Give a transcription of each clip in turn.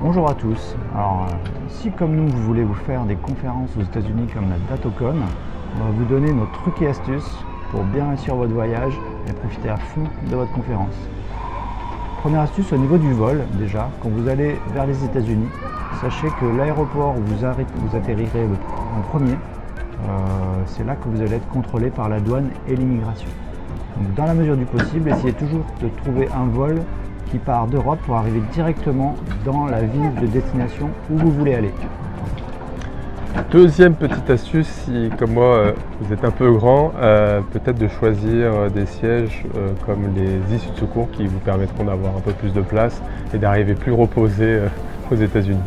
Bonjour à tous. Alors, si comme nous vous voulez vous faire des conférences aux États-Unis comme la DatoCon, on va vous donner nos trucs et astuces pour bien réussir votre voyage et profiter à fond de votre conférence. Première astuce au niveau du vol, déjà, quand vous allez vers les États-Unis, sachez que l'aéroport où vous atterrirez en premier, c'est là que vous allez être contrôlé par la douane et l'immigration. Donc, dans la mesure du possible, essayez toujours de trouver un vol qui part d'Europe pour arriver directement dans la ville de destination où vous voulez aller. Deuxième petite astuce, si comme moi vous êtes un peu grand, peut-être de choisir des sièges comme les issues de secours qui vous permettront d'avoir un peu plus de place et d'arriver plus reposé aux États-Unis.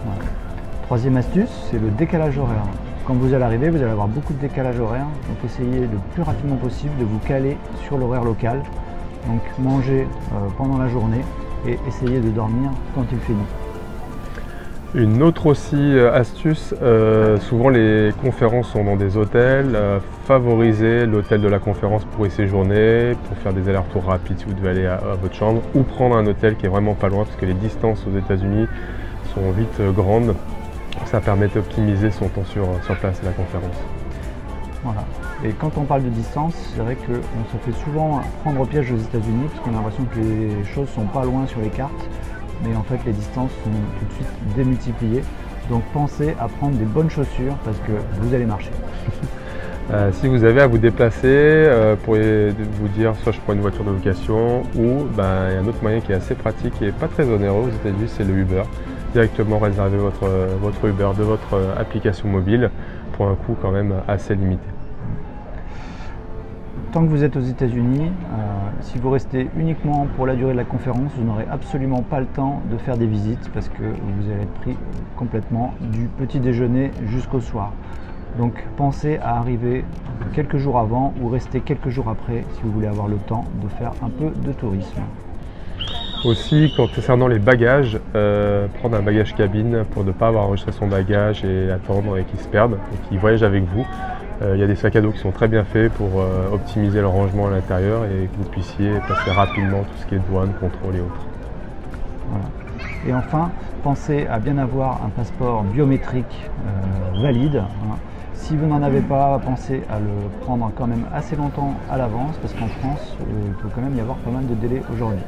Voilà. Troisième astuce, c'est le décalage horaire. Quand vous allez arriver, vous allez avoir beaucoup de décalage horaire, donc essayez le plus rapidement possible de vous caler sur l'horaire local. Donc mangez pendant la journée et essayez de dormir quand il fait nuit. Une autre aussi astuce, souvent les conférences sont dans des hôtels, favorisez l'hôtel de la conférence pour y séjourner, pour faire des allers-retours rapides si vous devez aller à votre chambre, ou prendre un hôtel qui est vraiment pas loin parce que les distances aux États-Unis sont vite grandes. Ça permet d'optimiser son temps sur place à la conférence. Voilà. Et quand on parle de distance, c'est vrai qu'on se fait souvent prendre au piège aux États-Unis parce qu'on a l'impression que les choses sont pas loin sur les cartes, mais en fait les distances sont tout de suite démultipliées. Donc pensez à prendre des bonnes chaussures parce que vous allez marcher. Si vous avez à vous déplacer, vous pourriez vous dire soit je prends une voiture de location ou il y a un autre moyen qui est assez pratique et pas très onéreux aux États-Unis, c'est le Uber. Directement réserver votre Uber de votre application mobile pour un coût quand même assez limité. Tant que vous êtes aux États-Unis, si vous restez uniquement pour la durée de la conférence, vous n'aurez absolument pas le temps de faire des visites parce que vous allez être pris complètement du petit déjeuner jusqu'au soir. Donc pensez à arriver quelques jours avant ou rester quelques jours après si vous voulez avoir le temps de faire un peu de tourisme. Aussi, concernant les bagages, prendre un bagage cabine pour ne pas avoir enregistré son bagage et attendre et qu'il se perde et qu'il voyage avec vous. Il y a des sacs à dos qui sont très bien faits pour optimiser le rangement à l'intérieur et que vous puissiez passer rapidement tout ce qui est douane, contrôle et autres. Voilà. Et enfin, pensez à bien avoir un passeport biométrique valide. Si vous n'en avez pas, pensez à le prendre quand même assez longtemps à l'avance parce qu'en France, il peut quand même y avoir pas mal de délais aujourd'hui.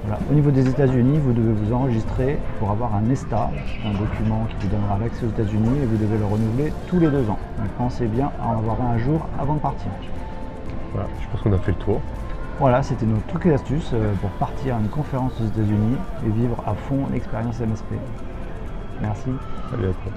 Voilà. Au niveau des États-Unis, vous devez vous enregistrer pour avoir un ESTA, un document qui vous donnera l'accès aux États-Unis et vous devez le renouveler tous les 2 ans. Donc pensez bien à en avoir un jour avant de partir. Voilà, je pense qu'on a fait le tour. Voilà, c'était nos trucs et astuces pour partir à une conférence aux États-Unis et vivre à fond l'expérience MSP. Merci. À bientôt.